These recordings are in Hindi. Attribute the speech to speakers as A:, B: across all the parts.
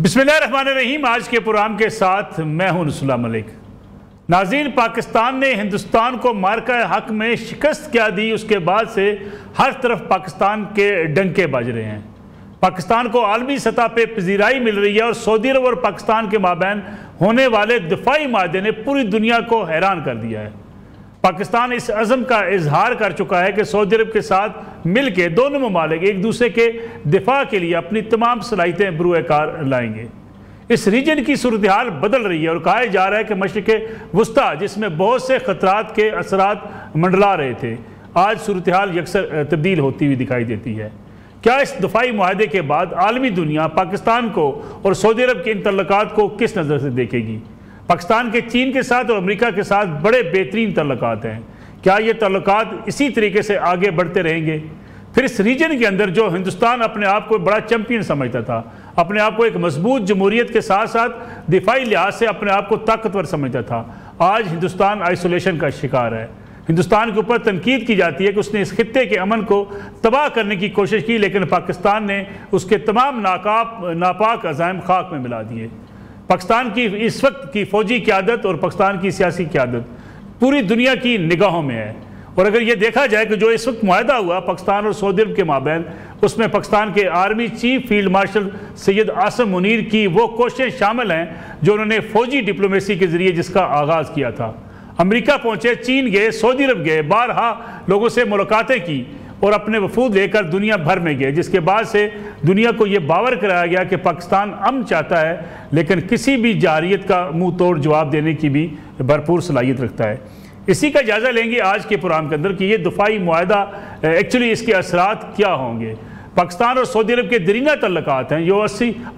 A: बिस्मिल्लाहिर्रहमानिर्रहीम। आज के प्रोग्राम के साथ मैं हूं नुसुल्लाह मलिक। नाज़रीन, पाकिस्तान ने हिंदुस्तान को मार्का हक में शिकस्त क्या दी, उसके बाद से हर तरफ पाकिस्तान के डंके बज रहे हैं। पाकिस्तान को आलमी सतह पे पजीराई मिल रही है और सऊदी अरब और पाकिस्तान के माबैन होने वाले दिफाई माहदे ने पूरी दुनिया को हैरान कर दिया है। पाकिस्तान इस अज़म का इजहार कर चुका है कि सऊदी अरब के साथ मिल के दोनों ममालिक एक दूसरे के दिफा के लिए अपनी तमाम सलाहियतें बरूए कार लाएंगे। इस रीजन की सूरत हाल बदल रही है और कहा जा रहा है कि मशरिक़ वुस्ता, जिसमें बहुत से ख़तरात के असरात मंडला रहे थे, आज सूरत हाल यकसर तब्दील होती हुई दिखाई देती है। क्या इस दफाई माहदे के बाद आलमी दुनिया पाकिस्तान को और सऊदी अरब के इन तल्लुकात को किस नज़र से देखेगी? पाकिस्तान के चीन के साथ और अमेरिका के साथ बड़े बेहतरीन तल्लुकात हैं। क्या ये तल्लुकात इसी तरीके से आगे बढ़ते रहेंगे? फिर इस रीजन के अंदर जो हिंदुस्तान अपने आप को बड़ा चैंपियन समझता था, अपने आप को एक मजबूत जमहूरियत के साथ साथ दिफाई लिहाज से अपने आप को ताकतवर समझता था, आज हिंदुस्तान आइसोलेशन का शिकार है। हिंदुस्तान के ऊपर तनकीद की जाती है कि उसने इस खित्ते के अमन को तबाह करने की कोशिश की, लेकिन पाकिस्तान ने उसके तमाम नापाक अज़ाइम खाक में मिला दिए। पाकिस्तान की इस वक्त की फ़ौजी क़यादत और पाकिस्तान की सियासी क़यादत पूरी दुनिया की निगाहों में है। और अगर ये देखा जाए कि जो इस वक्त मुआहदा हुआ पाकिस्तान और सऊदी अरब के माबैन, उसमें पाकिस्तान के army chief field marshal Syed Asim Munir की वो कोशिशें शामिल हैं जो उन्होंने फ़ौजी डिप्लोमेसी के ज़रिए जिसका आगाज़ किया था। अमेरिका पहुँचे, चीन गए, सऊदी अरब गए, बारहा लोगों से मुलाकातें की और अपने वफूद लेकर दुनिया भर में गए, जिसके बाद से दुनिया को ये बावर कराया गया कि पाकिस्तान अमन चाहता है, लेकिन किसी भी जारियत का मुंह तोड़ जवाब देने की भी भरपूर सलाहियत रखता है। इसी का जायज़ा लेंगे आज के प्रोग्राम के अंदर कि ये दफाई मुआहदा एक्चुअली इसके असरात क्या होंगे। पाकिस्तान और सऊदी अरब के दरीना तल्लुकात हैं जो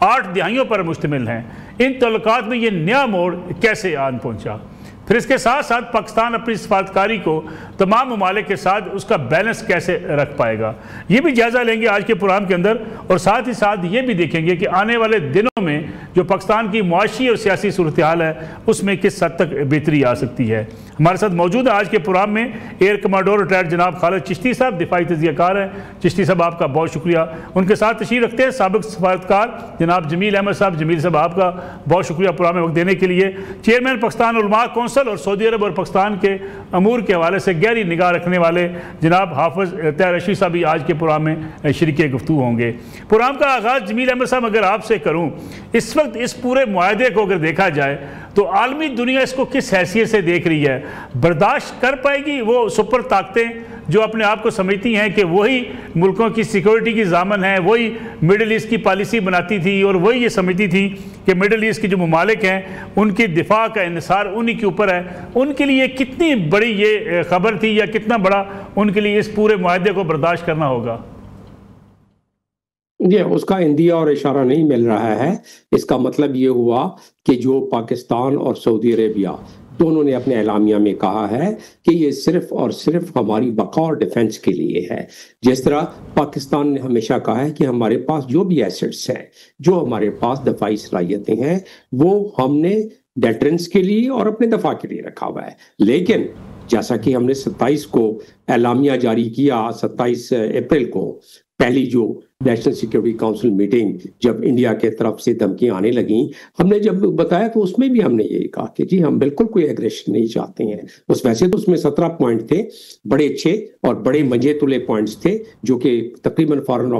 A: 8 दहाइयों पर मुश्तमिल हैं। इन तल्लुकात में ये नया मोड़ कैसे आन पहुँचा? फिर इसके साथ साथ पाकिस्तान अपनी सफारतकारी को तमाम ममालिक के साथ उसका बैलेंस कैसे रख पाएगा, ये भी जायज़ा लेंगे आज के प्रोग्राम के अंदर। और साथ ही साथ ये भी देखेंगे कि आने वाले दिनों में जो पाकिस्तान की मुआशी और सियासी सूरत हाल है उसमें किस हद तक बेहतरी आ सकती है। हमारे साथ मौजूद है आज के प्रोग्राम में एयर कमांडोर रिटायर्ड जनाब खालिद चिश्ती साहब, दिफाई तज़कियाकार हैं। चिश्ती साहब आपका बहुत शुक्रिया। उनके साथ तशरीफ़ रखते हैं साबिक़ सफारतकार जनाब जमील अहमद साहब। जमील साहब आपका बहुत शुक्रिया प्रोग्राम में वक्त देने के लिए। चेयरमैन पाकिस्तान उलमा कौंसल और सऊदी अरब और पाकिस्तान के अमूर के हवाले से गहरी निगाह रखने वाले जनाब हाफिज़ तैयब रशीद साहब भी आज के प्रोग्राम में शरीके गुफ्तगू होंगे। प्रोग्राम का आगाज़ जमील अहमद साहब अगर आपसे करूँ, इस वक्त इस पूरे मुआहदे को अगर देखा जाए तो आलमी दुनिया इसको किस हैसियत से देख रही है? बर्दाश्त कर पाएगी वो सुपर ताकतें जो अपने आप को समझती हैं कि वही मुल्कों की सिक्योरिटी की जामन है, वही मिडल ईस्ट की पॉलिसी बनाती थी और वही ये समझती थी कि मिडल ईस्ट के जो ममालिक हैं उनकी दिफा का इन्हिसार उन्हीं के ऊपर है? उनके लिए कितनी बड़ी ये खबर थी या कितना बड़ा उनके लिए इस पूरे मुआहदे को बर्दाश्त करना होगा?
B: ये उसका इंदिया और इशारा नहीं मिल रहा है। इसका मतलब ये हुआ कि जो पाकिस्तान और सऊदी अरेबिया दोनों ने अपने एलामिया में कहा है कि ये सिर्फ और सिर्फ हमारी बका और डिफेंस के लिए है। जिस तरह पाकिस्तान ने हमेशा कहा है कि हमारे पास जो भी एसेट्स हैं, जो हमारे पास दफाई सलाहियतें हैं, वो हमने डेटरेंस के लिए और अपने दफा के लिए रखा हुआ है। लेकिन जैसा कि हमने 27 को एलामिया जारी किया, 27 अप्रैल को पहली जो नेशनल सिक्योरिटी काउंसिल मीटिंग जब इंडिया के तरफ से धमकियां आने लगी, हमने जब बताया तो उसमें भी हमने यही कहा कि जी हम बिल्कुल कोई एग्रेशन नहीं चाहते हैं। वैसे तो उसमें 17 पॉइंट थे, बड़े अच्छे और बड़े मंजे तुले पॉइंट्स थे जो कि तकरीबन फॉरेन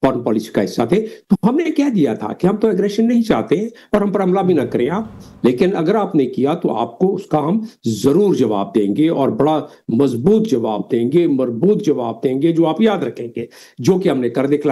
B: पॉलिसी का हिस्सा थे। तो हमने क्या दिया था कि हम तो एग्रेशन नहीं चाहते और हम पर हमला भी ना करें आप, लेकिन अगर आपने किया तो आपको उसका हम जरूर जवाब देंगे और बड़ा मजबूत जवाब देंगे, मजबूत जवाब देंगे जो आप याद रखेंगे, जो कि हमने कर दिखलाया।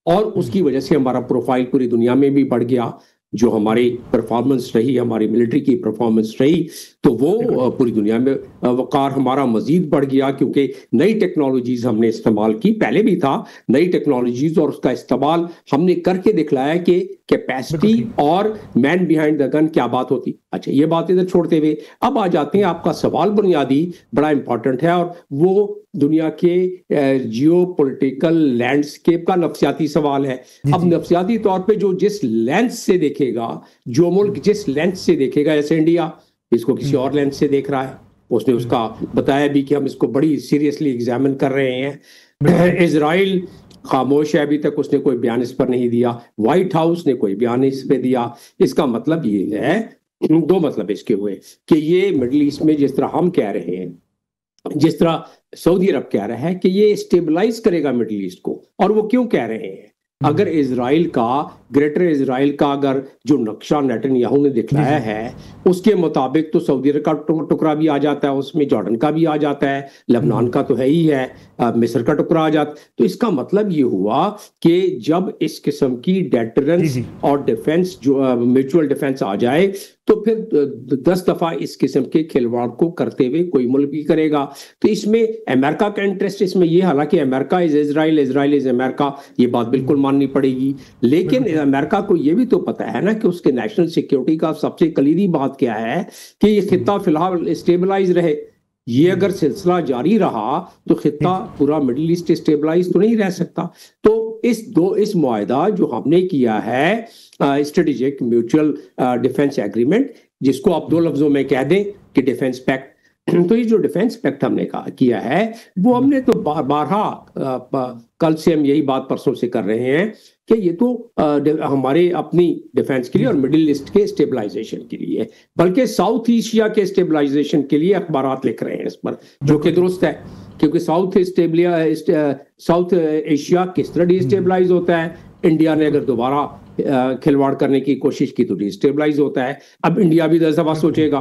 B: और उसकी वजह से हमारा प्रोफाइल पूरी दुनिया में भी बढ़ गया। जो हमारी परफॉर्मेंस रही, हमारी मिलिट्री की परफॉर्मेंस रही, तो वो पूरी दुनिया में वकार हमारा मजीद बढ़ गया, क्योंकि नई टेक्नोलॉजीज हमने इस्तेमाल की। पहले भी था नई टेक्नोलॉजीज और उसका इस्तेमाल हमने करके दिखलाया कि कैपेसिटी और मैन बिहाइंड द गन क्या बात होती। अच्छा, ये बात इधर छोड़ते हुए अब आ जाते हैं, आपका सवाल बुनियादी बड़ा इंपॉर्टेंट है और वो दुनिया के जियो पॉलिटिकल लैंडस्केप का नफ्सियाती सवाल है। अब नफ्सियाती तौर पे जो जिस लेंस से देखेगा, जो मुल्क जिस लेंस से देखेगा, जैसे इंडिया इसको किसी और लेंस से देख रहा है, उसने उसका बताया भी कि हम इसको बड़ी सीरियसली एग्जामिन कर रहे हैं। इजराइल खामोश है, अभी तक उसने कोई बयान इस पर नहीं दिया, व्हाइट हाउस ने कोई बयान इस पे दिया। इसका मतलब ये है, दो मतलब इसके हुए कि ये मिडिल ईस्ट में जिस तरह हम कह रहे हैं, जिस तरह सऊदी अरब कह रहा है कि ये स्टेबलाइज करेगा मिडिल ईस्ट को, और वो क्यों कह रहे हैं? अगर इजराइल का, ग्रेटर इजराइल का अगर जो नक्शा नेतन्याहू ने दिखलाया है उसके मुताबिक तो सऊदी अरब का टुकड़ा भी आ जाता है, उसमें जॉर्डन का भी आ जाता है, लेबनान का तो है ही है, मिस्र का टुकड़ा आ जाता। तो इसका मतलब ये हुआ कि जब इस किस्म की डेटरेंस और डिफेंस, जो म्यूचुअल डिफेंस आ जाए, तो फिर 10 दफा इस किस्म के खिलवाड़ को करते हुए कोई मुल्क भी करेगा। तो इसमें अमेरिका का इंटरेस्ट इसमें ये, हालांकि America is Israel, Israel is America, ये बात बिल्कुल माननी पड़ेगी, लेकिन अमेरिका को ये भी तो पता है ना कि उसके नेशनल सिक्योरिटी का सबसे कलीदी बात क्या है कि ये खित्ता फिलहाल स्टेबलाइज रहे। ये अगर सिलसिला जारी रहा तो खित्ता पूरा मिडिल ईस्ट स्टेबलाइज तो नहीं रह सकता। तो इस मुआहदा जो हमने किया है, स्ट्रेटेजिक म्यूचुअल डिफेंस एग्रीमेंट, जिसको आप दो लफ्जों में कह दें कि डिफेंस पैक्ट, तो ये जो डिफेंस पैक्ट हमने किया है वो हमने तो बारहा, कल से हम यही बात परसों से कर रहे हैं कि ये तो हमारे अपनी डिफेंस के लिए और मिडिल ईस्ट के स्टेबलाइजेशन के लिए, बल्कि साउथ एशिया के स्टेबलाइजेशन के लिए अखबारात लिख रहे हैं इस पर, जो कि दुरुस्त है, क्योंकि साउथ एशिया किस तरह डिस्टेबलाइज होता है, इंडिया ने अगर दोबारा खिलवाड़ करने की कोशिश की तो डिस्टेबलाइज होता है। अब इंडिया भी 10 दफा सोचेगा,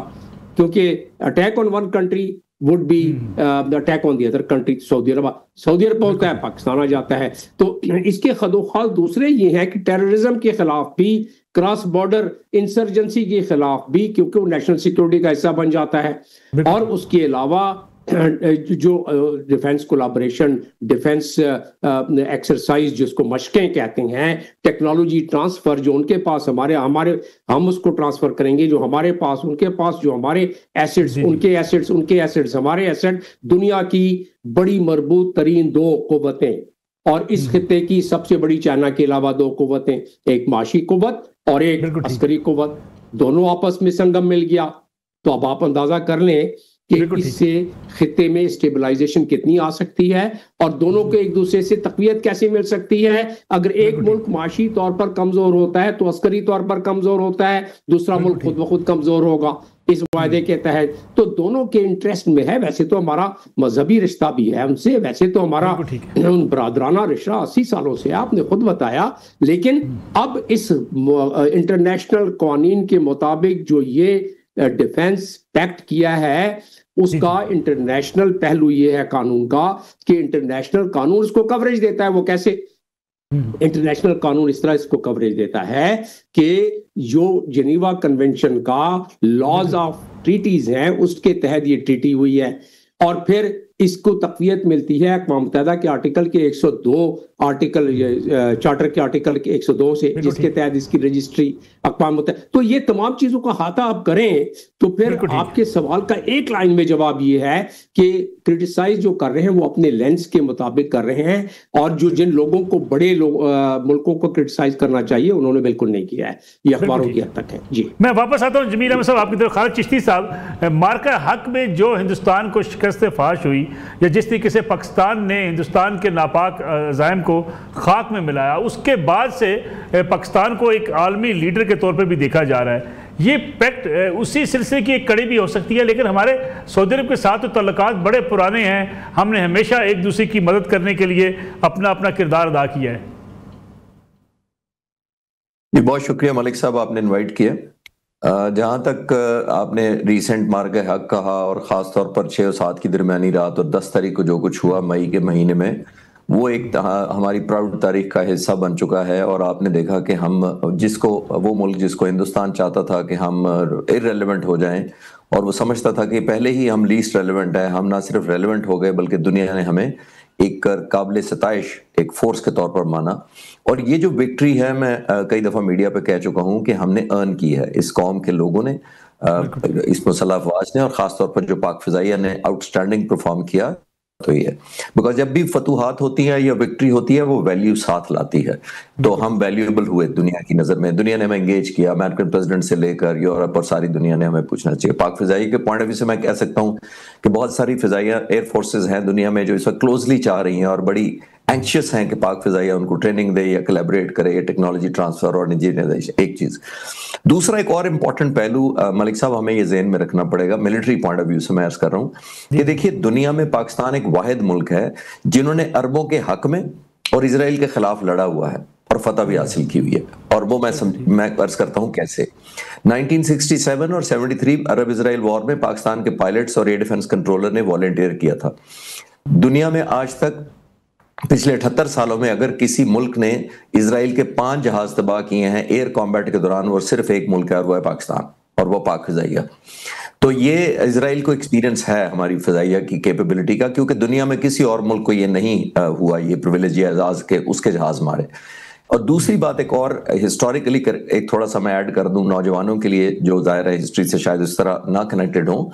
B: क्योंकि attack on one country would be the attack on the other country. Saudi Arab होता है, पाकिस्तान आ जाता है। तो इसके खदोखाल दूसरे ये हैं कि टेररिज्म के खिलाफ भी, क्रॉस बॉर्डर इंसर्जेंसी के खिलाफ भी, क्योंकि वो नेशनल सिक्योरिटी का हिस्सा बन जाता है, और उसके अलावा जो डिफेंस कोलैबोरेशन, डिफेंस एक्सरसाइज जिसको मशकें कहते हैं, टेक्नोलॉजी ट्रांसफर, जो उनके पास हमारे हम उसको ट्रांसफर करेंगे, जो हमारे पास उनके पास, जो हमारे एसेट्स उनके एसेट्स हमारे एसेट, दुनिया की बड़ी मरबूत तरीन दो कुव्वतें, और इस खित्ते की सबसे बड़ी चाइना के अलावा दो कुव्वतें, एक माशी कुव्वत और एक अस्करी कुव्वत, दोनों आपस में संगम मिल गया। तो अब आप अंदाजा कर लें कि इससे खित्ते में स्टेबलाइजेशन कितनी आ सकती है, और दोनों को एक दूसरे से तकवीत कैसे मिल सकती है। अगर एक मुल्क माशी तौर पर कमजोर होता है तो अस्करी तौर पर कमजोर होता है, दूसरा मुल्क खुद ब खुद कमजोर होगा इस वायदे के तहत। तो दोनों के इंटरेस्ट में है। वैसे तो हमारा मजहबी रिश्ता भी है उनसे, वैसे तो हमारा बरादराना रिश्ता 80 सालों से, आपने खुद बताया, लेकिन अब इस इंटरनेशनल कानून के मुताबिक जो ये डिफेंस पैक्ट किया है, उसका इंटरनेशनल पहलू ये है कानून का कि इंटरनेशनल कानून इसको कवरेज देता है। वो कैसे? इंटरनेशनल कानून इस तरह इसको कवरेज देता है कि जो जेनीवा कन्वेंशन का लॉज ऑफ ट्रीटीज हैं उसके तहत ये ट्रीटी हुई है, और फिर इसको तक़वियत मिलती है अक़वाम मुत्तहिदा के आर्टिकल के 102, चार्टर के आर्टिकल के 102 से, जिसके तहत इसकी रजिस्ट्री अक़वाम मुत्तहिदा। तो ये तमाम चीजों का हाथा आप करें तो फिर आपके सवाल का एक लाइन में जवाब ये है कि क्रिटिसाइज जो कर रहे हैं वो अपने लेंस के मुताबिक कर रहे हैं, और जो जिन लोगों को, बड़े मुल्कों को क्रिटिसाइज करना चाहिए, उन्होंने बिल्कुल नहीं किया है। ये अखबारों की हद तक है। जी,
A: मैं वापस आता हूँ जमील अहमद साहब आपकी तरफ। खालिद चिश्ती साहब, मार्का हक में जो हिंदुस्तान को शिकस्त फाश हुई, या जिस तरीके से पाकिस्तान ने हिंदुस्तान के नापाक अज़ाइम को खाक में मिलाया, उसके बाद से पाकिस्तान को एक आलमी लीडर के तौर पर भी देखा जा रहा है। ये पैक्ट उसी सिलसिले की एक कड़ी भी हो सकती है, लेकिन हमारे सऊदी अरब के साथ तो तल्लुकात बड़े पुराने हैं, हमने हमेशा एक दूसरे की मदद करने के लिए अपना अपना किरदार अदा किया है।
C: जी, बहुत शुक्रिया मलिक साहब, आपने इनवाइट किया। जहाँ तक आपने रिसेंट मार्का हक कहा, और ख़ास तौर पर 6 और 7 की दरमियानी रात और 10 तारीख को जो कुछ हुआ मई के महीने में, वो एक हमारी प्राउड तारीख का हिस्सा बन चुका है। और आपने देखा कि हम वो मुल्क जिसको हिंदुस्तान चाहता था कि हम इररेलेवेंट हो जाएं, और वो समझता था कि पहले ही हम लीस्ट रेलेवेंट है, हम ना सिर्फ रेलेवेंट हो गए बल्कि दुनिया ने हमें एक काबिल सताइश एक फोर्स के तौर पर माना। और ये जो विक्ट्री है, मैं कई दफ़ा मीडिया पे कह चुका हूँ कि हमने अर्न की है, इस कौम के लोगों ने, इस मुसल्लह अफवाज ने, और ख़ास तौर पर जो पाक फ़िज़ाइया ने आउटस्टैंडिंग परफॉर्म किया। तो ये बिकॉज जब भी फतूहात होती है या विक्ट्री होती है, वो वैल्यू साथ लाती है। तो हम वैल्यूएबल हुए दुनिया की नज़र में, दुनिया ने हमें एंगेज किया, अमेरिकन प्रेसिडेंट से लेकर यूरोप और सारी दुनिया ने हमें पूछना चाहिए। पाक फ़िज़ाइया के पॉइंट ऑफ व्यू से मैं कह सकता हूँ कि बहुत सारी फ़िज़ाइया एयर फोर्सेज हैं दुनिया में जो इस वक्त क्लोजली चाह रही हैं और बड़ी एंक्शियस हैं कि पाक फिजाइया उनको ट्रेनिंग दे या कोलैबोरेट करे या टेक्नोलॉजी ट्रांसफर और इंजीनियराइजेशन, एक चीज। दूसरा एक और इम्पॉर्टेंट पहलू मलिक साहब हमें ये ज़हन में रखना पड़ेगा, मिलिट्री पॉइंट ऑफ व्यू से मैं अर्ज कर रहा हूँ कि देखिए दुनिया में पाकिस्तान एक वाहिद मुल्क है जिन्होंने अरबों के हक में और इजराइल के खिलाफ लड़ा हुआ है और फतह भी हासिल की हुई है। और वो मैं अर्ज करता हूं कैसे। 1967 और 73 अरब इजराइल वॉर में पाकिस्तान के पायलट्स और एयर डिफेंस कंट्रोलर ने वॉलंटियर किया था। दुनिया में आज तक पिछले 78 सालों में अगर किसी मुल्क ने इजराइल के 5 जहाज तबाह किए हैं एयर कॉम्बैट के दौरान, वो सिर्फ एक मुल्क है और वो है पाकिस्तान, और वो पाक फिजाइया। तो ये इजराइल को एक्सपीरियंस है हमारी फिजाइया की कैपेबिलिटी का, क्योंकि दुनिया में किसी और मुल्क को ये नहीं हुआ ये प्रिविलेज या एजाज के उसके जहाज मारे। और दूसरी बात एक और हिस्टोरिकली एक थोड़ा सा मैं ऐड कर दूं नौजवानों के लिए जो जाहिर है हिस्ट्री से शायद इस तरह ना कनेक्टेड हो,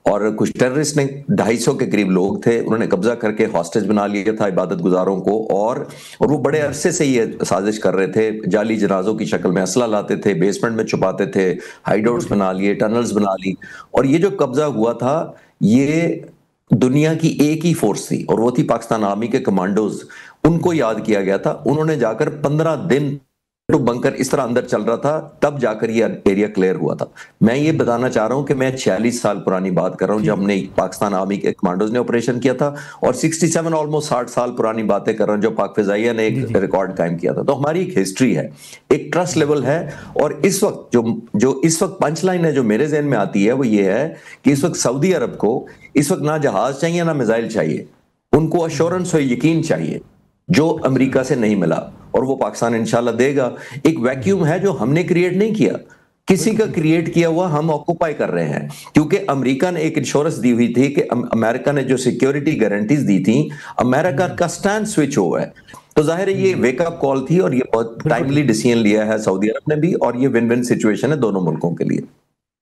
C: और कुछ टेररिस्ट ने 250 के करीब लोग थे, उन्होंने कब्जा करके हॉस्टेज बना लिया था इबादत गुजारों को, और वो बड़े अरसे से ये साजिश कर रहे थे। जाली जनाजों की शक्ल में असला लाते थे, बेसमेंट में छुपाते थे, हाइडआउट्स बना लिए, टनल्स बना ली, और ये जो कब्जा हुआ था ये दुनिया की एक ही फोर्स थी और वो थी पाकिस्तान आर्मी के कमांडोज। उनको याद किया गया था, उन्होंने जाकर 15 दिन बंकर इस तरह अंदर चल रहा था, तब जाकर ये एरिया क्लियर हुआ था। मैं ये बताना चाह रहा हूं कि मैं 46 साल पुरानी बात कर रहा हूं जब हमने पाकिस्तान आर्मी के कमांडोज ने ऑपरेशन किया था, और 67 ऑलमोस्ट 60 साल पुरानी बातें कर रहा हूं जब पाक फिजाइया ने एक रिकॉर्ड कायम किया था। तो हमारी एक हिस्ट्री है, एक ट्रस्ट लेवल है। और इस वक्त जो इस वक्त पंच लाइन है जो मेरे जहन में आती है वो ये है कि इस वक्त सऊदी अरब को इस वक्त ना जहाज चाहिए ना मिसाइल चाहिए, उनको अश्योरेंस और यकीन चाहिए जो अमेरिका से नहीं मिला, और वो पाकिस्तान इंशाल्लाह देगा। एक वैक्यूम है जो हमने क्रिएट नहीं किया, किसी का क्रिएट किया हुआ हम ऑक्यूपाई कर रहे हैं, क्योंकि अमेरिका ने एक इंश्योरेंस दी हुई थी कि अमेरिका ने जो सिक्योरिटी गारंटीज दी थी, अमेरिका का स्टैंड स्विच हुआ है। तो जाहिर है ये वेकअप कॉल थी और ये बहुत टाइमली डिसीजन लिया है सऊदी अरब ने भी, और ये विन विन सिचुएशन है दोनों मुल्कों के लिए।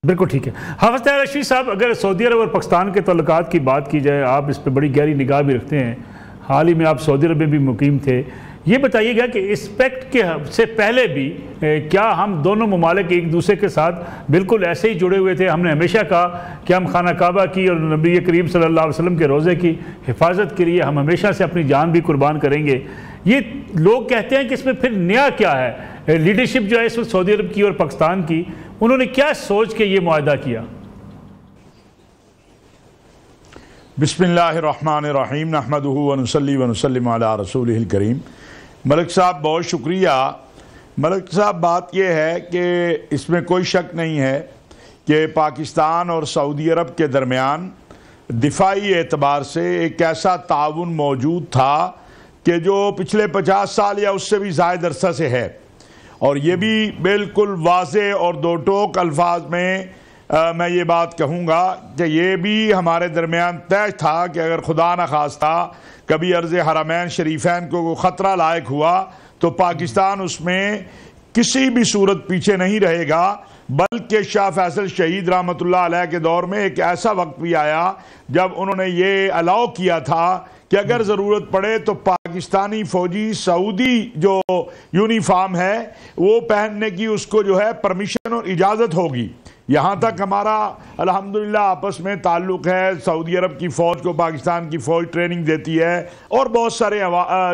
A: बिल्कुल ठीक है। हाफिज ताहिर रशीद साहब, अगर सऊदी अरब और पाकिस्तान के ताल्लुकात की बात की जाए, आप इस पर बड़ी गहरी निगाह भी रखते हैं, हाल ही में आप सऊदी अरब में भी मुकीम थे, ये बताइएगा कि इस पैक्ट के से पहले भी क्या हम दोनों ममालिक एक दूसरे के साथ बिल्कुल ऐसे ही जुड़े हुए थे? हमने हमेशा कहा कि हम खाना काबा की और नबी करीम सल्लल्लाहु अलैहि वसल्लम के रोज़े की हिफाजत के लिए हम हमेशा से अपनी जान भी कुर्बान करेंगे। ये लोग कहते हैं कि इसमें फिर नया क्या है? लीडरशिप जो है इस वक्त सऊदी अरब की और पाकिस्तान की, उन्होंने क्या सोच के ये मुआहदा किया?
D: बिस्मिल्लाहिर्रहमानिर्रहीम नहमदुहु व नुसल्ली व नुसल्लिम अला रसूलिहिल करीम। मलिक साहब बहुत शुक्रिया। मलिक साहब बात यह है कि इसमें कोई शक नहीं है कि पाकिस्तान और सऊदी अरब के दरमियान दिफाई एतबार से एक ऐसा ताउन मौजूद था कि जो पिछले 50 साल या उससे भी ज़ायद अरसा से है, और ये भी बिल्कुल वाज़े और दो टोक अल्फाज में मैं ये बात कहूँगा कि ये भी हमारे दरमियान तय था कि अगर खुदा न खास्ता कभी अर्ज़ हरमैन शरीफैन को ख़तरा लायक हुआ तो पाकिस्तान उसमें किसी भी सूरत पीछे नहीं रहेगा। बल्कि शाह फैसल शहीद रहमतुल्लाह अलैह के दौर में एक ऐसा वक्त भी आया जब उन्होंने ये अलाउ किया था कि अगर ज़रूरत पड़े तो पाकिस्तानी फ़ौजी सऊदी जो यूनिफॉर्म है वो पहनने की उसको जो है परमिशन और इजाज़त होगी। यहाँ तक हमारा अल्हम्दुलिल्लाह आपस में ताल्लुक़ है, सऊदी अरब की फ़ौज को पाकिस्तान की फ़ौज ट्रेनिंग देती है और बहुत सारे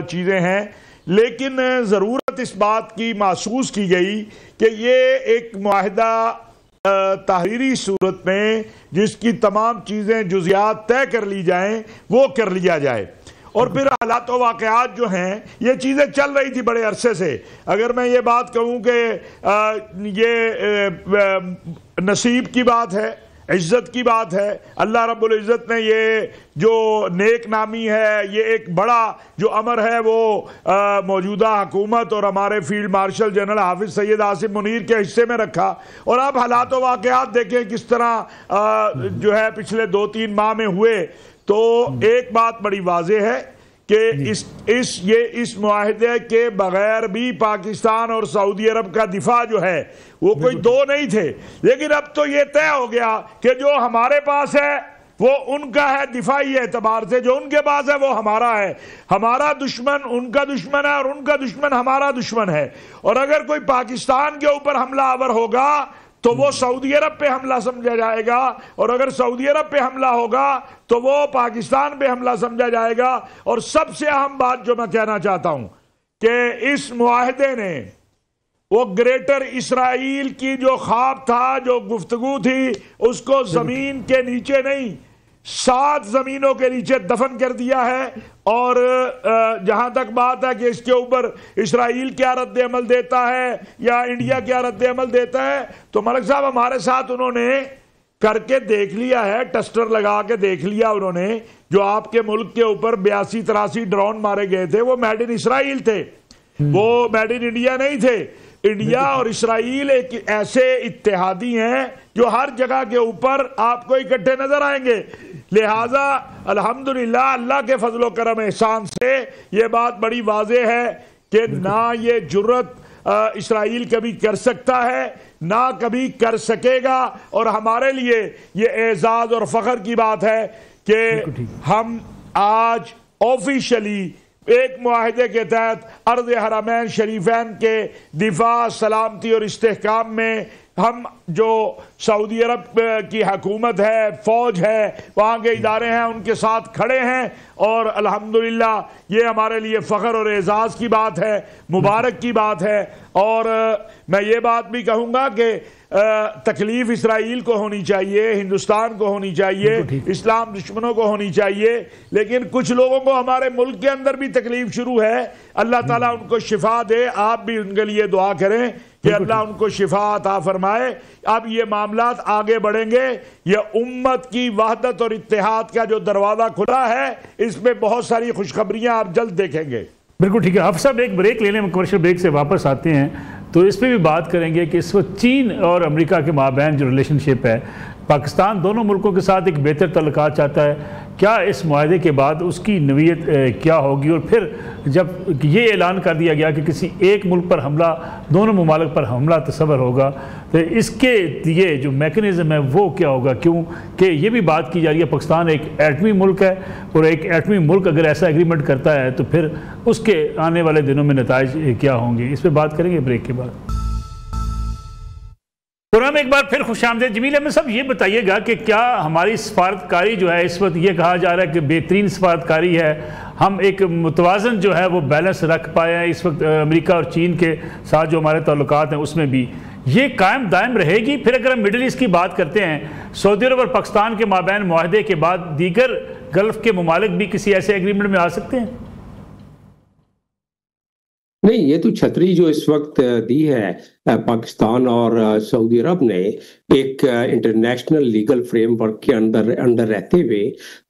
D: चीज़ें हैं। लेकिन ज़रूरत इस बात की महसूस की गई कि ये एक मुआहिदा तहरीरी सूरत में जिसकी तमाम चीज़ें जुज़ियात तय कर ली जाएं वो कर लिया जाए। और फिर हालात व वाक़यात जो हैं ये चीज़ें चल रही थी बड़े अरसे से। अगर मैं ये बात कहूँ कि ये नसीब की बात है, इज़्ज़त की बात है, अल्लाह रब्बुल इज़्ज़त ने ये जो नेक नामी है, ये एक बड़ा जो अमर है वो मौजूदा हुकूमत और हमारे फील्ड मार्शल जनरल हाफिज़ सैयद आसिम मुनीर के हिस्से में रखा। और अब हालात व वाक़यात देखें किस तरह जो है पिछले 2-3 माह में हुए। तो एक बात बड़ी वाज़ेह है कि इस मुआहिदे के बगैर भी पाकिस्तान और सऊदी अरब का दिफा जो है वो कोई दो नहीं थे। लेकिन अब तो ये तय हो गया कि जो हमारे पास है वो उनका है, दिफाई एतबार से जो उनके पास है वो हमारा है। हमारा दुश्मन उनका दुश्मन है और उनका दुश्मन हमारा दुश्मन है। और अगर कोई पाकिस्तान के ऊपर हमला आवर होगा तो वो सऊदी अरब पे हमला समझा जाएगा, और अगर सऊदी अरब पे हमला होगा तो वो पाकिस्तान पे हमला समझा जाएगा। और सबसे अहम बात जो मैं कहना चाहता हूं कि इस मुआहदे ने वो ग्रेटर इसराइल की जो ख्वाब था, जो गुफ्तगू थी, उसको जमीन के नीचे नहीं 7 जमीनों के नीचे दफन कर दिया है। और जहां तक बात है कि इसके ऊपर इसराइल क्या रद्द अमल देता है या इंडिया क्या रद्द अमल देता है, तो मलिक साहब हमारे साथ उन्होंने करके देख लिया है, टेस्टर लगा के देख लिया उन्होंने। जो आपके मुल्क के ऊपर 82-83 ड्रोन मारे गए थे वो मेड इन इसराइल थे, वो मेड इन इंडिया नहीं थे। इंडिया और इसराइल एक ऐसे इत्तेहादी हैं जो हर जगह के ऊपर आपको इकट्ठे नजर आएंगे। लिहाजा अल्हम्दुलिल्लाह अल्लाह के फजलो करम एहसान से ये बात बड़ी वाज़ेह है कि ना ये जुर्रत इसराइल कभी कर सकता है ना कभी कर सकेगा। और हमारे लिए ये एजाज और फख्र की बात है कि हम आज ऑफिशियली एक मुआहदे के तहत अर्ज़ हरमैन शरीफैन के दिफा, सलामती और इस्तेहकाम में हम जो सऊदी अरब की हुकूमत है, फौज है, वहाँ के इदारे हैं, उनके साथ खड़े हैं। और अल्हम्दुलिल्लाह ये हमारे लिए फ़ख्र और एजाज़ की बात है, मुबारक की बात है। और मैं ये बात भी कहूँगा कि तकलीफ इसराइल को होनी चाहिए, हिंदुस्तान को होनी चाहिए, इस्लाम दुश्मनों को होनी चाहिए, लेकिन कुछ लोगों को हमारे मुल्क के अंदर भी तकलीफ शुरू है। अल्लाह ताला उनको शिफा दे, आप भी उनके लिए दुआ करें कि अल्लाह उनको शिफा अता फरमाए। अब ये मामलात आगे बढ़ेंगे, ये उम्मत की वहदत और इत्तेहाद का जो दरवाज़ा खुला है, इसमें बहुत सारी खुशखबरियाँ आप जल्द देखेंगे।
A: बिल्कुल ठीक है। आप साहब एक ब्रेक ले लें, हम कमर्शियल ब्रेक से वापस आते हैं तो इस पर भी बात करेंगे कि इस वक्त चीन और अमेरिका के माबैन जो रिलेशनशिप है, पाकिस्तान दोनों मुल्कों के साथ एक बेहतर तल्लुकात चाहता है। क्या इस मुआहदे के बाद उसकी नवीयत क्या होगी? और फिर जब ये ऐलान कर दिया गया कि किसी एक मुल्क पर हमला, दोनों ममालिक पर हमला तस्वर होगा, तो इसके लिए जो मैकेनिज़्म है वो क्या होगा? क्योंकि ये भी बात की जा रही है पाकिस्तान एक एटमी मुल्क है, और एक एटमी मुल्क अगर ऐसा एग्रीमेंट करता है तो फिर उसके आने वाले दिनों में नताइज क्या होंगे? इस पर बात करेंगे ब्रेक के बाद। प्रोग्राम एक बार फिर खुशामदीद। जमील अहमद साहब ये बताइएगा कि क्या हमारी सफारतकारी जो है, इस वक्त ये कहा जा रहा है कि बेहतरीन सफारतकारी है, हम एक मुतवाज़न जो है वो बैलेंस रख पाए हैं इस वक्त अमेरिका और चीन के साथ जो हमारे ताल्लुकात हैं उसमें भी ये कायम दायम रहेगी? फिर अगर हम मिडल ईस्ट की बात करते हैं, सऊदी अरब और पाकिस्तान के माबैन मुआहदे के बाद दीगर गल्फ़ के ममालिक भी किसी ऐसे एग्रीमेंट में आ सकते हैं?
B: नहीं, ये तो छतरी जो इस वक्त दी है पाकिस्तान और सऊदी अरब ने एक इंटरनेशनल लीगल फ्रेमवर्क के अंदर रहते हुए,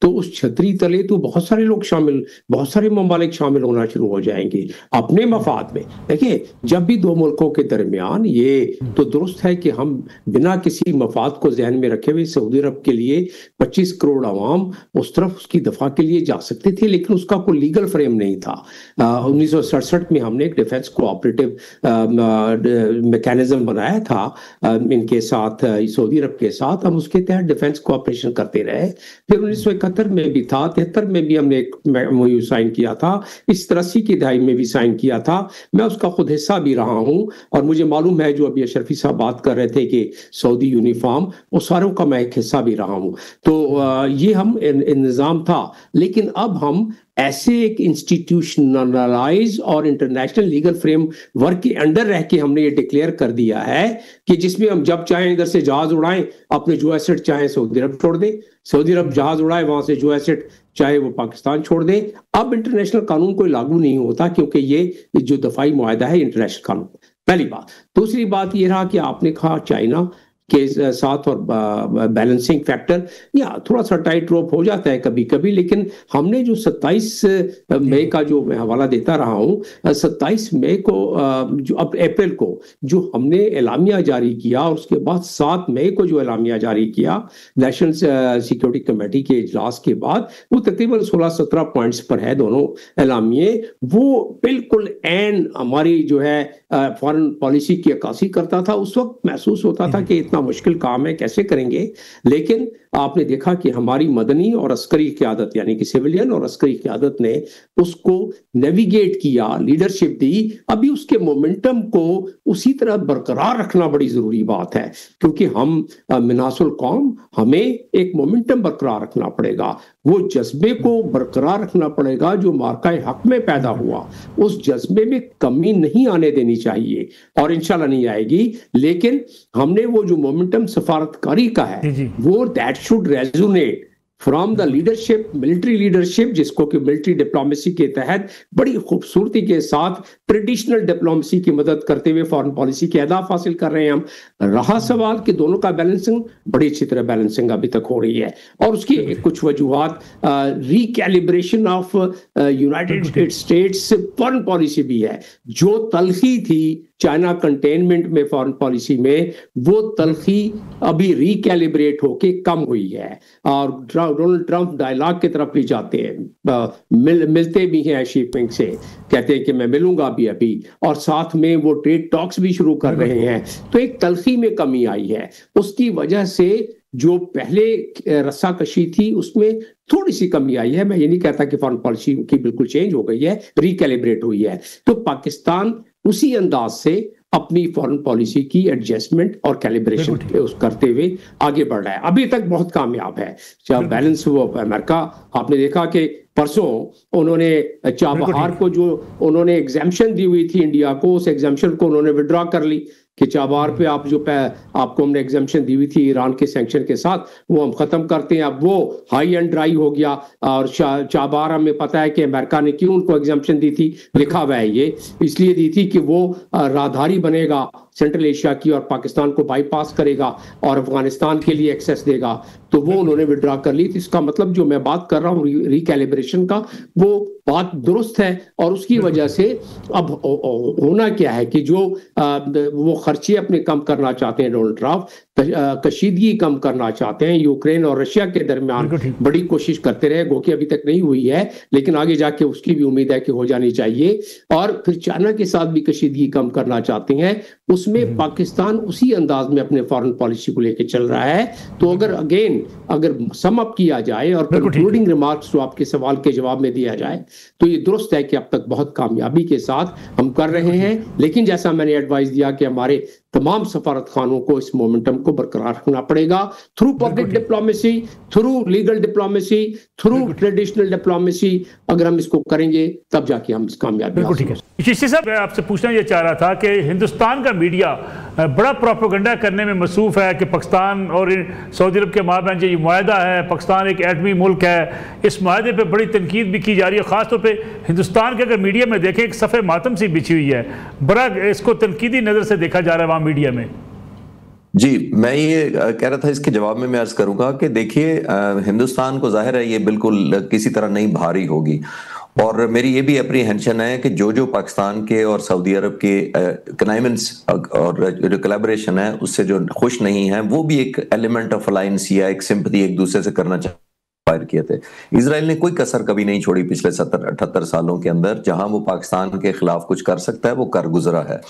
B: तो उस छतरी तले तो बहुत सारे लोग शामिल, बहुत सारे ममालिक शामिल होना शुरू हो जाएंगे अपने मफाद में। देखिए, जब भी दो मुल्कों के दरमियान, ये तो दुरुस्त है कि हम बिना किसी मफाद को जहन में रखे हुए सऊदी अरब के लिए 25 करोड़ आवाम उस तरफ उसकी दफा के लिए जा सकते थे, लेकिन उसका कोई लीगल फ्रेम नहीं था। 1967 में हमने एक डिफेंस कोऑपरेटिव मैकेनिज्म बनाया था इनके साथ, सऊदी अरब के साथ। हम उसके तहत डिफेंस कोऑपरेशन करते रहे। फिर 1971 में भी था, 73 में भी हमने एक MOU साइन किया था, इस 83 की दहाई में भी साइन किया था। मैं उसका खुद हिस्सा भी रहा हूं, और मुझे मालूम है जो अभी अशरफी साहब बात कर रहे थे कि सऊदी यूनिफॉर्म, वो सारों का मैं एक हिस्सा भी रहा हूं। तो ये हम निज़ाम था, लेकिन अब हम ऐसे एक इंस्टीट्यूशनलाइज और इंटरनेशनल लीगल फ्रेमवर्क के अंडर रह के हमने ये डिक्लेयर कर दिया है कि जिसमें हम जब चाहें इधर से जहाज उड़ाएं, अपने जो एसेट चाहें सऊदी अरब छोड़ दें, सऊदी अरब जहाज उड़ाए वहां से जो एसेट चाहे वो पाकिस्तान छोड़ दे। अब इंटरनेशनल कानून कोई लागू नहीं होता, क्योंकि ये जो दफाई मुआहदा है इंटरनेशनल कानून। पहली बात। दूसरी बात ये रहा कि आपने कहा चाइना के साथ और बैलेंसिंग फैक्टर, या थोड़ा सा टाइट रोप हो जाता है कभी कभी, लेकिन हमने जो 27 मई का जो मैं हवाला देता रहा हूँ, 27 मई को जो अब अप्रैल को जो हमने एलामिया जारी किया, और उसके बाद 7 मई को जो एलामिया जारी किया नेशनल सिक्योरिटी कमेटी के इजलास के बाद, वो तकरीबन 16-17 पॉइंट्स पर है दोनों एलामिये। वो बिल्कुल एन हमारी जो है फॉरेन पॉलिसी की अक्कासी करता था। उस वक्त महसूस होता था कि इतना मुश्किल काम है, कैसे करेंगे। लेकिन आपने देखा कि हमारी मदनी और अस्करी क़यादत यानी कि सिविलियन और अस्करी क़यादत ने उसको नेविगेट किया, लीडरशिप दी। अभी उसके मोमेंटम को उसी तरह बरकरार रखना बड़ी ज़रूरी बात है, क्योंकि हम मिनासुल कौम, हमें एक मोमेंटम बरकरार रखना पड़ेगा, वो जज्बे को बरकरार रखना पड़ेगा जो मार्का हक में पैदा हुआ, उस जज्बे में कमी नहीं आने देनी चाहिए और इंशाल्लाह नहीं आएगी। लेकिन हमने वो जो मोमेंटम सफारतकारी का है वो that should resonate from the leadership, military leadership, जिसको कि मिलिट्री डिप्लोमेसी के तहत बड़ी खूबसूरती के साथ ट्रेडिशनल डिप्लोमेसी की मदद करते हुए फॉरेन पॉलिसी के अहदाफ हासिल कर रहे हैं हम। रहा सवाल कि दोनों का बैलेंसिंग, बड़ी अच्छी तरह बैलेंसिंग अभी तक हो रही है और उसकी कुछ वजूहात recalibration of United States foreign policy भी है। जो तलखी थी चाइना कंटेनमेंट में फॉरेन पॉलिसी में, वो तलखी अभी रिकैलिब्रेट होके कम हुई है और डोनाल्ड ट्रंप डायलॉग की तरफ भी जाते हैं, मिलते भी हैं शी जिनपिंग से, कहते हैं कि मैं मिलूंगा अभी और साथ में वो ट्रेड टॉक्स भी शुरू कर रहे हैं। तो एक तलखी में कमी आई है, उसकी वजह से जो पहले रस्साकशी थी उसमें थोड़ी सी कमी आई है। मैं ये नहीं कहता कि फॉरेन पॉलिसी की बिल्कुल चेंज हो गई है, रिकैलिब्रेट हुई है। तो पाकिस्तान उसी अंदाज से अपनी फॉरेन पॉलिसी की एडजस्टमेंट और कैलिब्रेशन करते हुए आगे बढ़ रहा है, अभी तक बहुत कामयाब है। जब बैलेंस हुआ अमेरिका, आपने देखा कि परसों उन्होंने चाबहार को जो उन्होंने एग्जाम्पशन दी हुई थी इंडिया को, उस एग्जाम्पशन को उन्होंने विड्रॉ कर ली कि चाबहार पे आप जो आपको हमने एग्जाम्पशन दी हुई थी ईरान के सैंक्शन के साथ, वो हम खत्म करते हैं। अब वो हाई एंड ड्राई हो गया और चाबहार हमें पता है कि अमेरिका ने क्यों उनको एग्जाम्पशन दी थी, लिखा हुआ है ये इसलिए दी थी कि वो राहदारी बनेगा सेंट्रल एशिया की और पाकिस्तान को बाईपास करेगा और अफगानिस्तान के लिए एक्सेस देगा, तो वो उन्होंने विड्रॉ कर ली। तो इसका मतलब जो मैं बात कर रहा हूँ रिकैलिब्रेशन का, वो बात दुरुस्त है और उसकी वजह से अब होना क्या है कि जो वो खर्चे अपने कम करना चाहते हैं डोनाल्ड ट्रंप, कशीदगी कम करना चाहते हैं, यूक्रेन और रशिया के दरमियान बड़ी कोशिश करते रहे, गो कि अभी तक नहीं हुई है लेकिन आगे जाके उसकी भी उम्मीद है कि हो जानी चाहिए। और फिर चाइना के साथ भी कशीदगी कम करना चाहते हैं, उसमें पाकिस्तान उसी अंदाज में अपने फॉरेन पॉलिसी को लेकर चल रहा है। तो अगर सम अप किया जाए और कंक्लूडिंग रिमार्क्स जो आपके सवाल के जवाब में दिया जाए, तो ये दुरुस्त है कि अब तक बहुत कामयाबी के साथ हम कर रहे हैं। लेकिन जैसा मैंने एडवाइस दिया कि हमारे तमाम सफारत खानों को इस मोमेंटम को बरकरार रखना पड़ेगा through public diplomacy, through legal diplomacy, through traditional diplomacy. अगर हम इसको करेंगे तब जाके हम इस कामयाबी।
A: बिल्कुल ठीक है। चिश्ती साहब, मैं आपसे पूछना ये चाह रहा था कि हिंदुस्तान का मीडिया बड़ा प्रोपेगेंडा करने में मसरूफ है कि पाकिस्तान और सऊदी अरब के माबैन जो ये मुआहदा है, पाकिस्तान एक एटमी मुल्क है, इस मुआहदे पर बड़ी तनकीद भी की जा रही है। ख़ासतौर पर हिंदुस्तान के अगर मीडिया में देखें एक सफ़े मातम सी बिछी हुई है, बड़ा इसको तनकीदी नज़र से देखा जा रहा है वहाँ मीडिया में।
C: जी, मैं ये कह रहा था, इसके जवाब में मैं अर्ज करूंगा कि देखिए हिंदुस्तान को जाहिर है ये बिल्कुल किसी तरह नहीं भारी होगी और मेरी ये भी अप्रीहेंशन है कि जो पाकिस्तान के और सऊदी अरब के कनाइमेंट्स और जो कोलैबोरेशन है उससे जो खुश नहीं है, वो भी एक एलिमेंट ऑफ अलायंस या एक सिंपैथी एक दूसरे से करना फायर किए थे। इजराइल ने कोई कसर कभी नहीं छोड़ी पिछले 70-78 सालों के अंदर, जहां वो पाकिस्तान के खिलाफ कुछ कर सकता है वो कर गुजरा है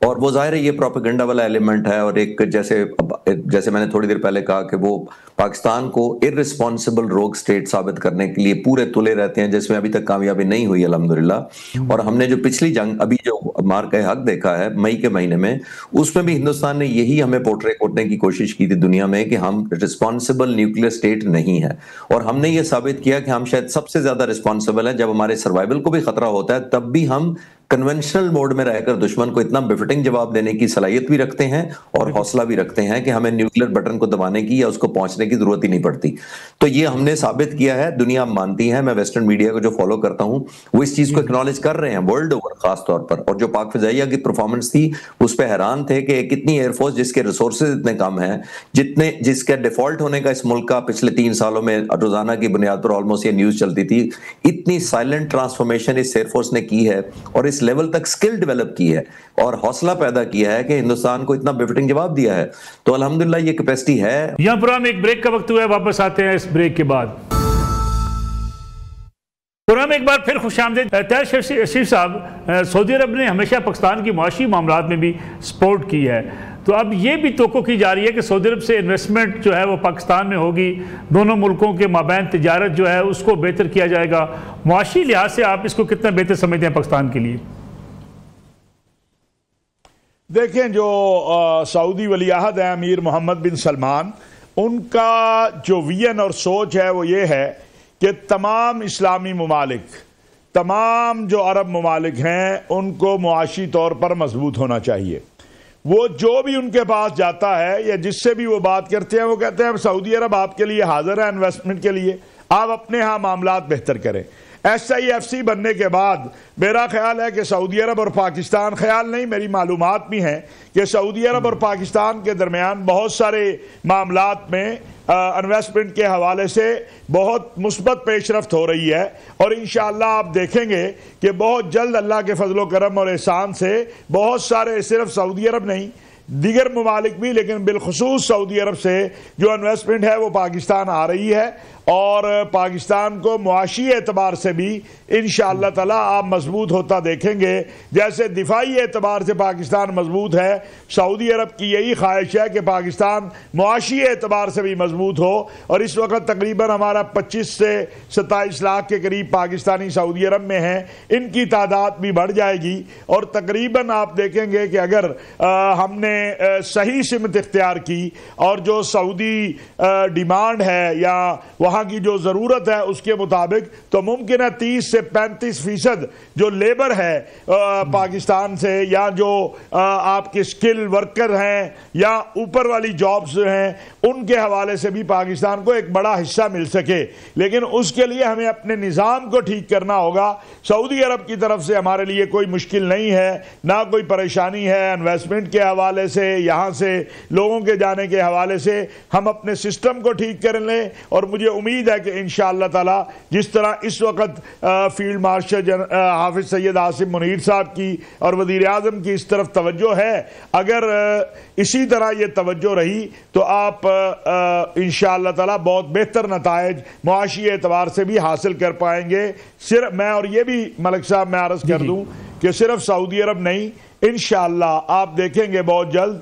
C: और वो जाहिर है ये प्रोपेगेंडा वाला एलिमेंट है। और एक जैसे मैंने थोड़ी देर पहले कहा कि वो पाकिस्तान को इररिस्पॉन्सिबल रोग स्टेट साबित करने के लिए पूरे तुले रहते हैं, जिसमें अभी तक कामयाबी नहीं हुई अल्हम्दुलिल्लाह। और हमने जो पिछली जंग अभी जो मार्का हक देखा है मई के महीने में, उसमें भी हिंदुस्तान ने यही हमें पोर्ट्रे करने की कोशिश की थी दुनिया में कि हम रिस्पॉन्सिबल न्यूक्लियर स्टेट नहीं है। और हमने ये साबित किया कि हम शायद सबसे ज्यादा रिस्पॉन्सिबल है। जब हमारे सर्वाइवल को भी खतरा होता है तब भी हम कन्वेंशनल मोड में रहकर दुश्मन को इतना बिफिटिंग जवाब देने की सलाहियत भी रखते हैं और हौसला भी रखते हैं कि हमें न्यूक्लियर बटन को दबाने की या उसको पहुंचने की जरूरत ही नहीं पड़ती। तो ये हमने साबित किया है, दुनिया मानती है। मैं वेस्टर्न मीडिया को जो फॉलो करता हूं वो इस चीज को एक्नॉलेज कर रहे हैं वर्ल्ड ओवर खास तौर पर। और जो पाक फिजाइया की परफॉर्मेंस थी उस पर हैरान थे कि कितनी एयरफोर्स जिसके रिसोर्सेज इतने कम है, जिसके डिफॉल्ट होने का इस मुल्क का पिछले 3 सालों में रोजाना की बुनियाद पर ऑलमोस्ट ये न्यूज चलती थी, इतनी साइलेंट ट्रांसफॉर्मेशन इस एयरफोर्स ने की है और इस लेवल तक स्किल डेवलप की है और हौसला पैदा किया है कि हिंदुस्तान को इतना बिफिटिंग जवाब दिया है। तो अल्हम्दुलिल्लाह ये कैपेसिटी है।
A: यहां पर हम एक ब्रेक का वक्त हुआ है, वापस आते हैं इस ब्रेक के बाद। प्रोग्राम एक बार फिर खुशामदीद। तैयब शरीफ साहब, सऊदी अरब ने हमेशा पाकिस्तान की मुआशी मामलात में भी सपोर्ट की है। तो अब ये भी तवक्को की जा रही है कि सऊदी अरब से इन्वेस्टमेंट जो है वो पाकिस्तान में होगी, दोनों मुल्कों के माबैन तिजारत जो है उसको बेहतर किया जाएगा। मुआशी लिहाज से आप इसको कितना बेहतर समझते हैं पाकिस्तान के लिए?
D: देखें, जो सऊदी वली अहद है अमीर मोहम्मद बिन सलमान, उनका जो विजन और सोच है वो ये है कि तमाम इस्लामी ममालिक, तमाम जो अरब ममालिक हैं उनको मुआशी तौर पर मजबूत होना चाहिए। वो जो भी उनके पास जाता है या जिससे भी वो बात करते हैं वो कहते हैं सऊदी अरब आपके लिए हाजिर है इन्वेस्टमेंट के लिए, आप अपने यहाँ मामलात बेहतर करें। SIFC बनने के बाद मेरा ख्याल है कि सऊदी अरब और पाकिस्तान, ख्याल नहीं मेरी मालूमात भी हैं कि सऊदी अरब और पाकिस्तान के दरमियान बहुत सारे मामलात में इन्वेस्टमेंट के हवाले से बहुत मुस्बत पेशरफ्त हो रही है। और इंशाअल्लाह आप देखेंगे कि बहुत जल्द अल्लाह के फजलो करम और एहसान से बहुत सारे, सिर्फ सऊदी अरब नहीं दीगर ममालिक भी, लेकिन बिलखुसूस सऊदी अरब से जो इन्वेस्टमेंट है वो पाकिस्तान आ रही है। और पाकिस्तान को मुआशी एतबार से भी इंशाअल्लाह ताला आप मजबूत होता देखेंगे। जैसे दिफाई एतबार से पाकिस्तान मजबूत है, सऊदी अरब की यही ख्वाहिश है कि पाकिस्तान मुआशी एतबार से भी मजबूत हो। और इस वक्त तकरीबन हमारा 25 से 27 लाख के करीब पाकिस्तानी सऊदी अरब में हैं, इनकी तादाद भी बढ़ जाएगी। और तकरीबन आप देखेंगे कि अगर हमने सही सिमत इख्तियार की और जो सऊदी डिमांड है या वहाँ की जो ज़रूरत है उसके मुताबिक, तो मुमकिन है 30 से 35% जो लेबर है पाकिस्तान से, या जो आपके स्किल वर्कर हैं या ऊपर वाली जॉब्स हैं, उनके हवाले से भी पाकिस्तान को एक बड़ा हिस्सा मिल सके। लेकिन उसके लिए हमें अपने निज़ाम को ठीक करना होगा। सऊदी अरब की तरफ से हमारे लिए कोई मुश्किल नहीं है, ना कोई परेशानी है इन्वेस्टमेंट के हवाले से, यहाँ से लोगों के जाने के हवाले से। हम अपने सिस्टम को ठीक कर लें और मुझे उम्मीद है कि इंशाअल्लाह ताला जिस तरह इस वक्त फील्ड मार्शल हाफिज सैयद आसिम मुनीर साहब की और वज़ीर आज़म की इस तरफ तवज्जो है, अगर इसी तरह ये तवज्जो रही तो आप इंशाअल्लाह ताला बहुत बेहतर नताइज मुआशी एतबार से भी हासिल कर पाएंगे। सिर्फ मैं, और ये भी मलिक साहब मैं अर्ज़ कर दूं कि सिर्फ सऊदी अरब नहीं, इंशाअल्लाह आप देखेंगे बहुत जल्द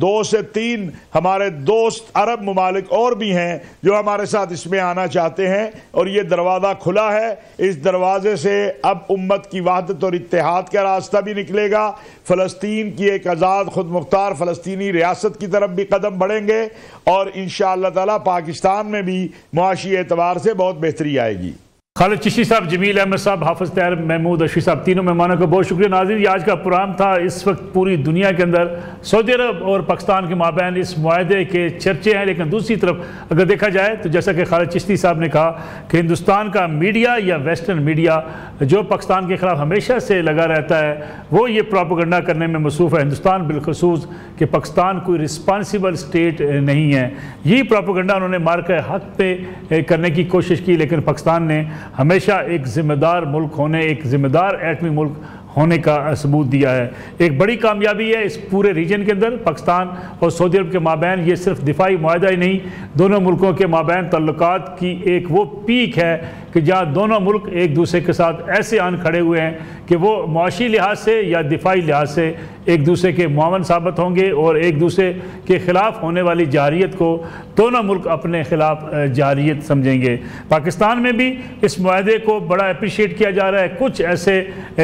D: 2 से 3 हमारे दोस्त अरब ममालिक और भी हैं जो हमारे साथ इसमें आना चाहते हैं। और ये दरवाज़ा खुला है, इस दरवाजे से अब उम्मत की वहदत और इत्तेहाद का रास्ता भी निकलेगा। फ़लस्तीन की एक आज़ाद खुद मुख्तार फ़लस्तीनी रियासत की तरफ भी कदम बढ़ेंगे और इंशाअल्लाह ताला पाकिस्तान में भी मुआशी एतबार से बहुत बेहतरी आएगी।
A: खालिद चिश्ती साहब, जमील अहमद साहब, हाफिज तैयब महमूद अशफी साहब, तीनों मेहमानों का बहुत शुक्रिया। नाज़रीन, ये आज का प्रोग्राम था। इस वक्त पूरी दुनिया के अंदर सऊदी अरब और पाकिस्तान के माबैन इस मुआहदे के चर्चे हैं, लेकिन दूसरी तरफ अगर देखा जाए तो जैसा कि खालिद चिश्ती साहब ने कहा कि हिंदुस्तान का मीडिया या वेस्टर्न मीडिया जो पाकिस्तान के ख़िलाफ़ हमेशा से लगा रहता है, वो ये प्रोपेगेंडा करने में मसरूफ़ है, हिंदुस्तान बिलखसूस कि पाकिस्तान कोई रिस्पॉन्सिबल स्टेट नहीं है। यही प्रोपेगेंडा उन्होंने मार्का हक़ पे करने की कोशिश की, लेकिन पाकिस्तान ने हमेशा एक ज़िम्मेदार मुल्क होने, एक ज़िम्मेदार एटमी मुल्क होने का सबूत दिया है। एक बड़ी कामयाबी है इस पूरे रीजन के अंदर पाकिस्तान और सऊदी अरब के माबैन। ये सिर्फ दिफाई मुआहदा ही नहीं, दोनों मुल्कों के माबैन तल्लुकात की एक वो पीक है कि जहाँ दोनों मुल्क एक दूसरे के साथ ऐसे आन खड़े हुए हैं कि वो मुआशी लिहाज से या दिफाई लिहाज से एक दूसरे के मुआवन साबित होंगे और एक दूसरे के ख़िलाफ़ होने वाली जारियत को दोनों मुल्क अपने ख़िलाफ़ जारियत समझेंगे। पाकिस्तान में भी इस मुआहदे को बड़ा अप्रिशिएट किया जा रहा है। कुछ ऐसे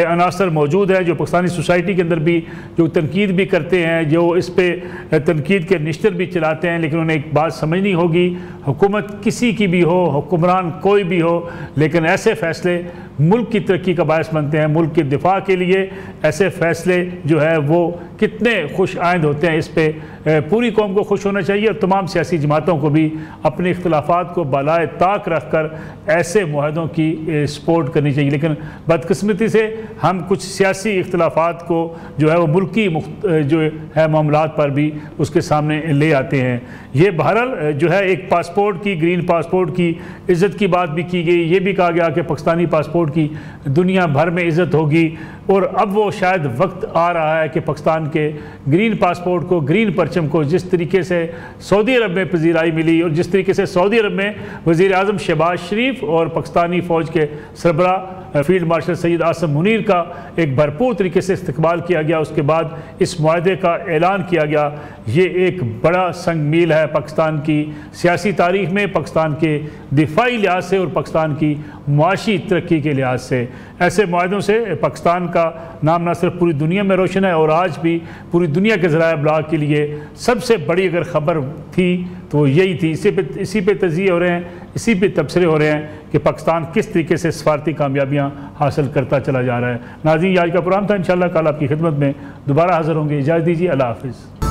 A: अनासर मौजूद हैं जो पाकिस्तानी सोसाइटी के अंदर भी जो तनकीद भी करते हैं, जो इस पर तनकीद के निश्तर भी चलाते हैं, लेकिन उन्हें एक बात समझनी होगी, हुकूमत किसी की भी हो, हुक्मरान कोई भी हो, लेकिन ऐसे फ़ैसले मुल्क की तरक्की का बायस बनते हैं। मुल्क के दिफा के लिए ऐसे फ़ैसले जो है वो कितने खुश आइंद होते हैं, इस पर पूरी कौम को खुश होना चाहिए और तमाम सियासी जमातों को भी अपने इख्तलाफात को बालाए ताक रख कर ऐसे मुआहदों की सपोर्ट करनी चाहिए। लेकिन बदकिस्मती से हम कुछ सियासी इख्तलाफात को जो है वो मुल्की जो है मामलात पर भी उसके सामने ले आते हैं। ये बहरहाल जो है एक पासपोर्ट की, ग्रीन पासपोर्ट की इज़्ज़त की बात भी की गई। ये भी कहा गया कि पाकिस्तानी पासपोर्ट की दुनिया भर में इज़्ज़त होगी और अब वो शायद वक्त आ रहा है कि पाकिस्तान के ग्रीन पासपोर्ट को, ग्रीन परचम को जिस तरीके से सऊदी अरब में पजीराई मिली और जिस तरीके से सऊदी अरब में वज़ीर आज़म शहबाज शरीफ और पाकिस्तानी फ़ौज के सरबराह फील्ड मार्शल सैयद आसम मुनीर का एक भरपूर तरीके से इस्तकबाल किया गया। उसके बाद इस मुआहदे का ऐलान किया गया। ये एक बड़ा संग मील है पाकिस्तान की सियासी तारीख में, पाकिस्तान के दिफाई लिहाज से और पाकिस्तान की मुआशी तरक्की के लिहाज से। ऐसे मुआहदों से पाकिस्तान का नाम न सिर्फ पूरी दुनिया में रोशन है और आज भी पूरी दुनिया के ज़राए इब्लाग के लिए सबसे बड़ी अगर ख़बर थी तो वो यही थी। इसी पे तज़किये हो रहे हैं, इसी पे तबसरे हो रहे हैं कि पाकिस्तान किस तरीके से सफारती कामयाबियाँ हासिल करता चला जा रहा है। नाज़रीन, आज का प्रोग्राम था। इंशाअल्लाह कल आपकी खिदमत में दोबारा हाज़िर होंगे। इजाज़त दीजिए। अल्लाह हाफ़िज़।